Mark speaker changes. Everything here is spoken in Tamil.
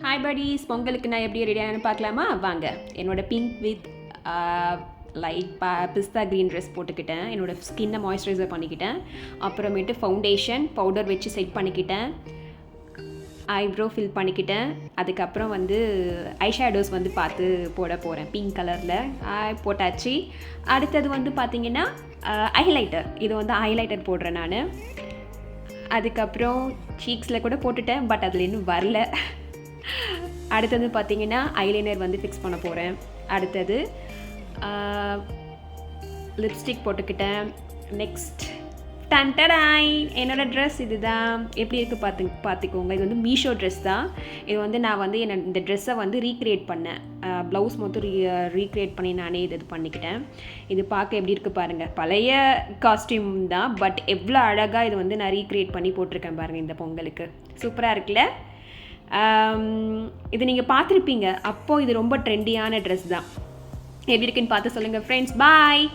Speaker 1: ஹாய் buddies, பொங்கலுக்கு நான் எப்படி ரெடியானு பார்க்கலாமா? வாங்க. என்னோட pink with light pista green dress போட்டுக்கிட்டேன். என்னோட ஸ்கின்னை மாய்ஸ்சரைசர் பண்ணிக்கிட்டேன். அப்புறமேட்டு ஃபவுண்டேஷன் பவுடர் வச்சு செட் பண்ணிக்கிட்டேன். ஐப்ரோ ஃபில் பண்ணிக்கிட்டேன். அதுக்கப்புறம் ஐஷேடோஸ் பார்த்து போட போகிறேன். பிங்க் கலரில் போட்டாச்சு. அடுத்தது பார்த்திங்கன்னா ஹைலைட்டர். இது ஹைலைட்டர் போடுறேன் நான். அதுக்கப்புறம் சீக்ஸில் கூட போட்டுட்டேன், பட் அதில் இன்னும் வரல. அடுத்தது பார்த்திங்கன்னா ஐலைனர் ஃபிக்ஸ் பண்ண போகிறேன். அடுத்தது லிப்ஸ்டிக் போட்டுக்கிட்டேன். நெக்ஸ்ட் டன்டடாய் என்னோடய ட்ரெஸ் இது தான். எப்படி இருக்குது பார்த்துக்கோங்க. இது மீஷோ ட்ரெஸ் தான். இது நான் இந்த ட்ரெஸ்ஸை ரீக்ரியேட் பண்ணேன். ப்ளவுஸ் மொத்தம் ரீக்ரியேட் பண்ணி நானே இது பண்ணிக்கிட்டேன். இது பார்க்க எப்படி இருக்குது பாருங்கள். பழைய காஸ்டியூம் தான், பட் எவ்வளோ அழகாக இது நான் ரீக்ரியேட் பண்ணி போட்டிருக்கேன் பாருங்கள். இந்த பொங்கலுக்கு சூப்பராக இருக்குல்ல? இது நீங்கள் பார்த்துருப்பீங்க. அப்போது இது ரொம்ப ட்ரெண்டியான ட்ரெஸ் தான். எப்படி இருக்குன்னு பார்த்து சொல்லுங்கள் ஃப்ரெண்ட்ஸ். பாய்.